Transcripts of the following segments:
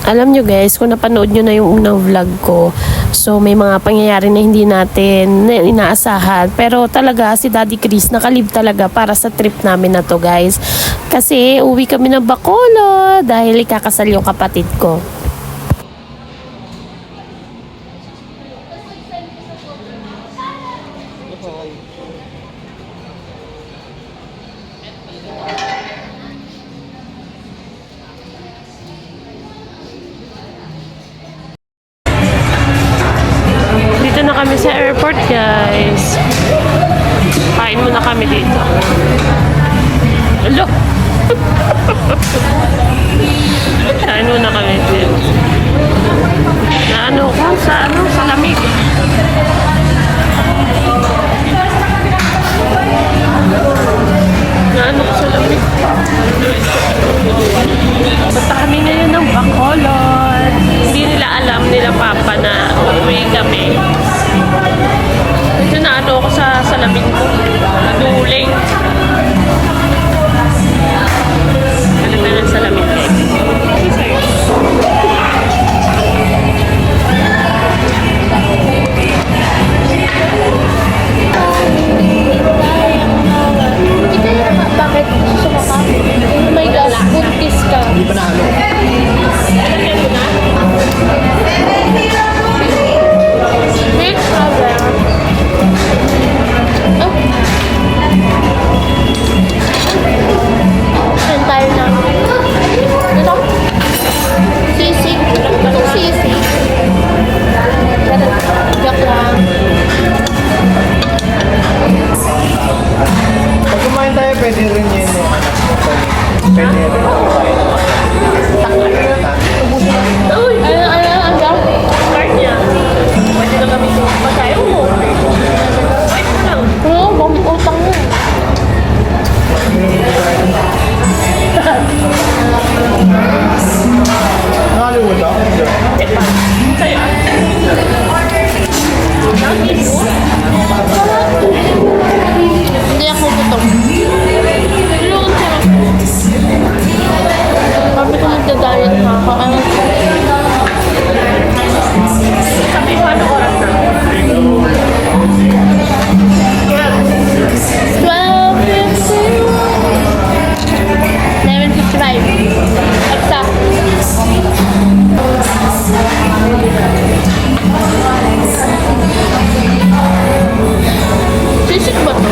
Alam nyo guys, kung napanood nyo na yung unang vlog ko, so may mga pangyayari na hindi natin inaasahan. Pero talaga si Daddy Chris nakalib talaga para sa trip namin na to guys. Kasi uwi kami ng Bacolod dahil ikakasal yung kapatid ko. Dito na kami sa airport guys. Kain muna kami dito. Hello. Kain muna kami dito. Na ano ko sa lamig. Na ano ko sa lamig. Punta kami ngayon ng Bacolod. Hindi nila alam nila papa na uuwi kami. Ito na ano ako sa salamin ko. Duling. Galit na ng salamin ko. Bakit sumaka? Oh my gosh, buntis ka. Hindi pa nahalo. Next cover. Oh. Saan tayo na? Ito? Sisig. Itong sisig. Joke lang. Pag kumain tayo, pwede rin yun yung anak mo. Pwede rin yung kumain. Uy! Ano? Card niya. Pwede na kami ito. Pagkayo mo. Wait lang. Oo, bakit utang mo? Nakalimutan ako. Sa'yo. Hindi ako gutom. Pero ang sarap. Sabi ko magda-diet na ako. Sabi ko ano oras na? 11:55. Exact. Sisig ba ito?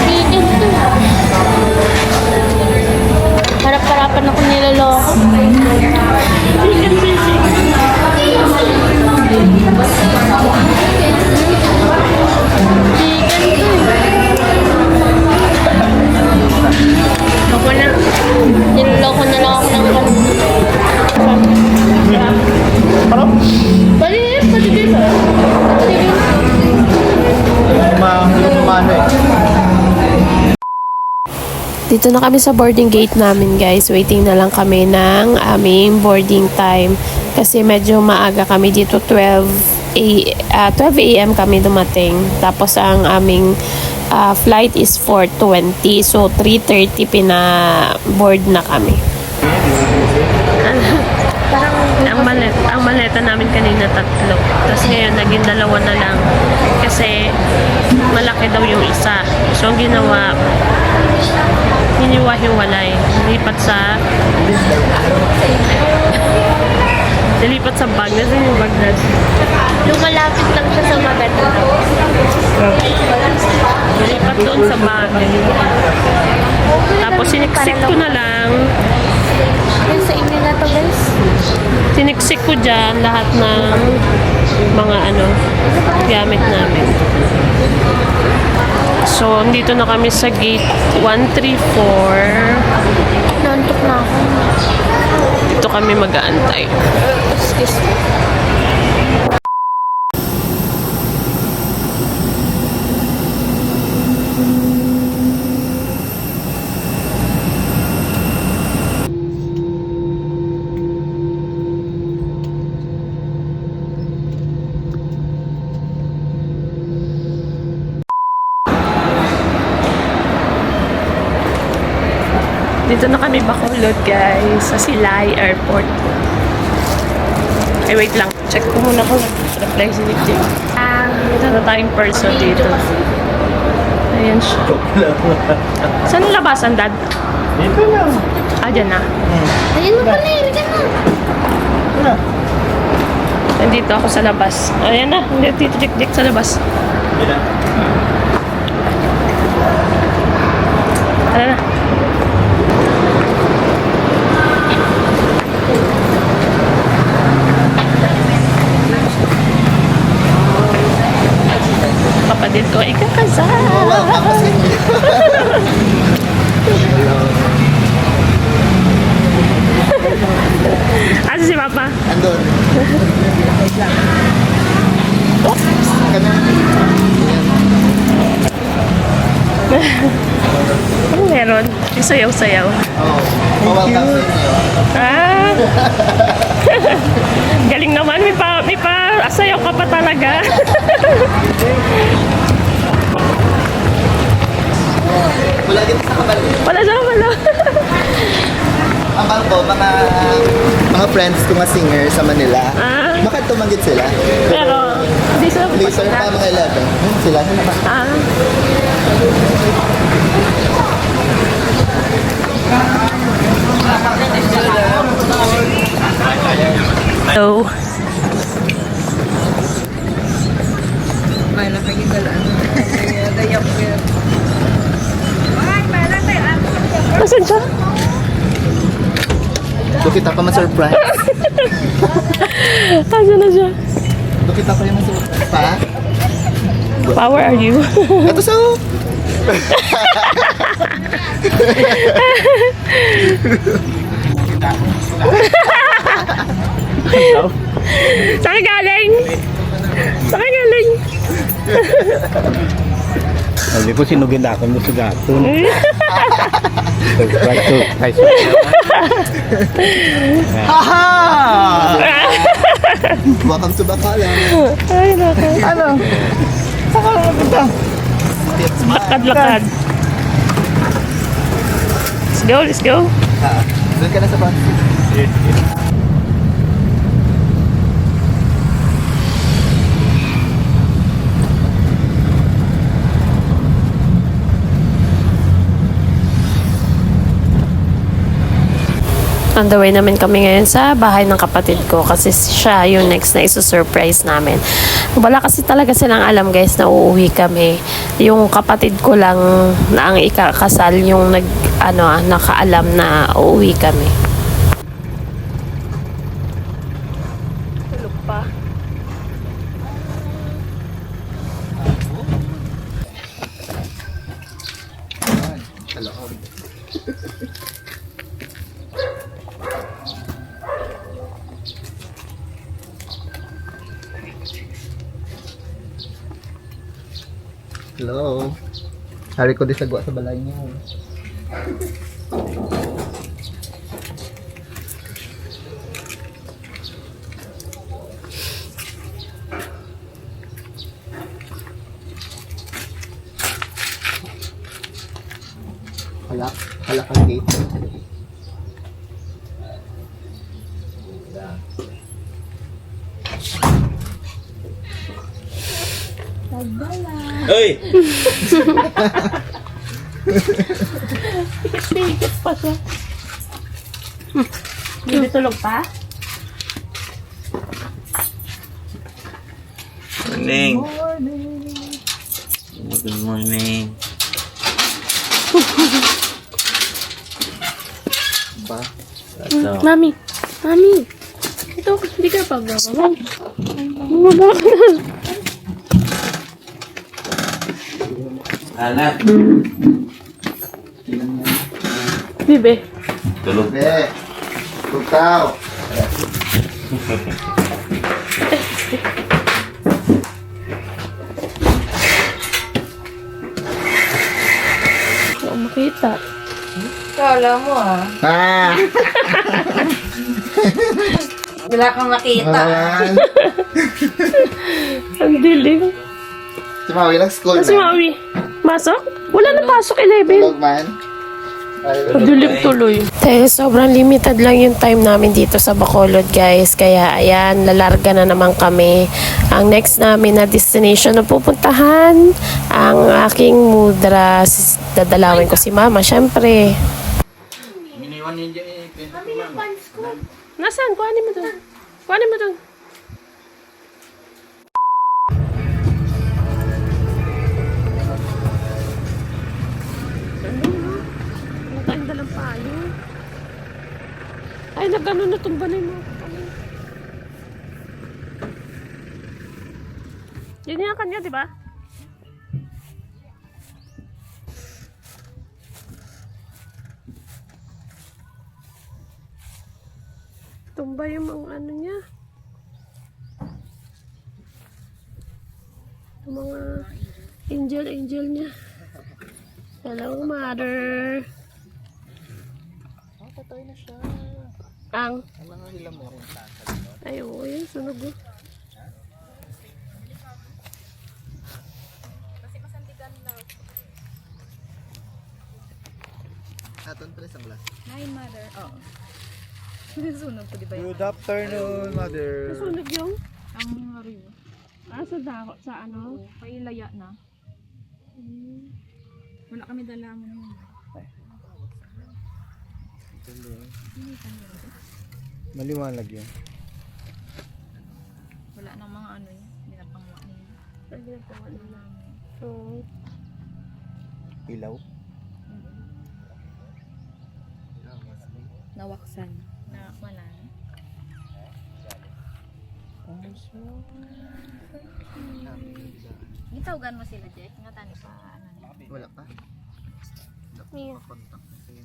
Chicken to. Harap-harapan ako niloloko. Chicken sisig. Chicken to. Ako na. Niloloko na lang ako ng Parang Paligid ba? lumano eh. Dito na kami sa boarding gate namin guys. Waiting na lang kami ng aming boarding time. Kasi medyo maaga kami dito. 12 a.m. kami dumating. Tapos ang aming flight is 4:20. So 3:30 pina-board na kami. Ang maleta namin kanina 3. Tapos ngayon naging 2 na lang. Kasi malaki daw yung isa. So ang ginawa, hiniwa-hiwalay. Nilipat sa bag. Nasaan yung bag natin? Lumalapit lang siya sa maganda. Nilipat doon sa bag. Tapos siniksik ko na lang. Yan sa inyo na to guys. Siniksik ko dyan lahat ng mga gamit namin. So, dito na kami sa gate 134. Nantok na ako. Dito kami mag-aantay. Excuse me. Dito Dito na kami Bacolod, guys. Sa Silay Airport. Ay, wait lang. Check ko muna kung nag-reply si Nick. Ito na tayong person dito. Ayan siya. Joke lang. Saan ang labasan, Dad? Dito lang. Ah, dyan na. Ayun na pala, irigan na. Wala. Nandito ako sa labas. Ayan na. Dito, dik sa labas. Dito. Tara na. Kapatid ko, ikakasal. Welcome kasi. Asa si Papa? Andun. Ano meron? Yung sayaw-sayaw. Oo. Welcome sa inyo. Ah! Galing naman, may pa sayaw ka pa talaga. Wala dito sa kabal. Wala siya, wala. Amal ko, mga friends ko mga singer sa Manila. Ah. Bakit tumanggit sila? Pero, hindi sila Laser pa mga 11. Yun sila. Sila ba? Ah. Hello. Nasaan siya? Dukit ako ma-surprise. Nasaan na siya? Dukit ako yung ma-surprise. Pa? Power are you? Ito so. Saan ka galing? Saan ka galing? Sabi ko sinugin ako mo sa gaton. Surprise. Haha! Welcome to Bacala. Ay, nako. Ano? Saan ka napunta? Lakad. Let's go. Doon ka na sa bus. On the way namin kami ngayon sa bahay ng kapatid ko kasi siya yung next na iso-surprise namin. Wala kasi talaga silang alam guys na uuwi kami. Yung kapatid ko lang na ang ikakasal yung nakaalam na uuwi kami. Tulog pa. Hello. Hari ko di sagwa sa balay niyo. Halak ang gate. Hoy! Tikit pa siya. Hindi tulog pa? Morning. Good morning. Ba? Ito. Mami! Ito, hindi ka pa ba? Anak. Bibe. Tulog. Be. Tukaw. Oo, makita. Kala mo ah. Ah! Wala kang makita. Ayan. Ang dilim. Si Maui lang school Kasi na. Maui, masok? Wala na pasok, 11. Tulog man. Dilim tuloy. Dahil sobrang limited lang yung time namin dito sa Bacolod, guys. Kaya ayan, lalarga na naman kami. Ang next namin na destination na pupuntahan, ang aking mudra. Dadalawin ko si mama, syempre. Iniwan niya eh. Nasaan? Kuhanin mo doon. Kuhanin mo doon. Wala tayong dalang payo. Ay, nagano na itong balay mo. Yun yung kanya, di ba? Tumba yung mga ano niya. Yung mga angel niya. Hello, mother. Patay na siya. Ang. Alam nga nila mo rin tatay. Ay, oo, yun. Sunog oh. Aton pala isang glass. Hi, mother. Oo. Sunog ko, di ba? Good afternoon, mother. Sunog yung? Ang hariw. Sa dako, sa ano? Pailaya na. Wala kami dala mo nun. Maliwanag yun. Wala nang mga ano yun. Binapangwa niya. Ay, ginagawa na namin. Oo. Ilaw. Nawaksan. Na wala na. Gitawagan mo sila, Jack. Nga tani pa, ano niya. Wala pa. Mia. Kontak na sa'yo.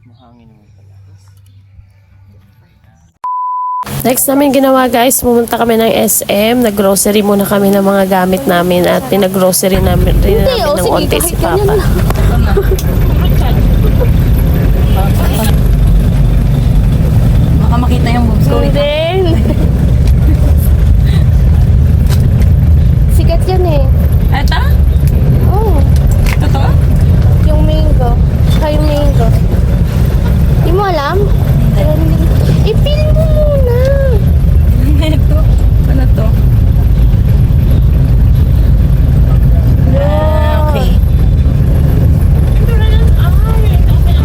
Mahangin naman pala. Next namin ginawa, guys, pumunta kami ng SM, nag-grocery muna kami ng mga gamit namin at pinag-grocery namin rin namin ng onte si Papa. Baka makita yung boobs ko. Din. Sikat yan eh. Eto? Oh, Totoo? yung mango. Saka yung mango. Di mo alam? I-peel mo muna. Ito? Ano to? Okay.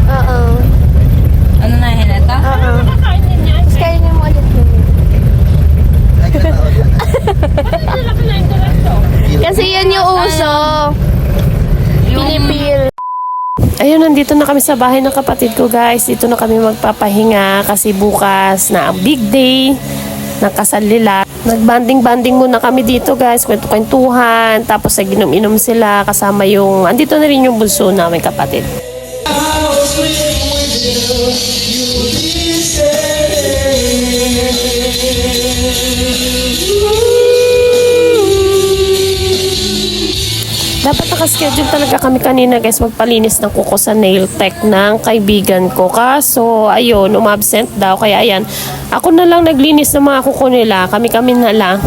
Oo. Ano na yun? Ito? Oo. Tapos kainin mo ulit yun. Kasi yan yung uso. Pilipil. Ayun, nandito na kami sa bahay ng kapatid ko, guys. Dito na kami magpapahinga kasi bukas na ang big day ng kasal nila. Nagbanding-banding muna kami dito, guys. Kwento-kwentuhan. Tapos naginom-inom sila kasama yung... Andito na rin yung bunso namin kapatid. Dapat nakaschedule talaga kami kanina, guys, magpalinis ng kuko sa nail tech ng kaibigan ko. Kaso, ayun, umabsent daw. Kaya ayan, ako na lang naglinis ng mga kuko nila. Kami-kami na lang.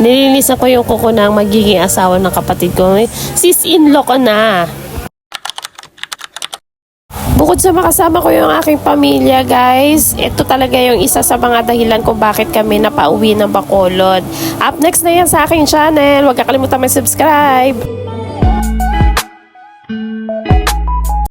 Nilinisan ko yung kuko ng magiging asawa ng kapatid ko. Sis-in-law ko na. Bukod sa makasama ko yung aking pamilya, guys, ito talaga yung isa sa mga dahilan kung bakit kami napauwi ng Bacolod. Up next na yan sa aking channel. Huwag kakalimutan mag-subscribe.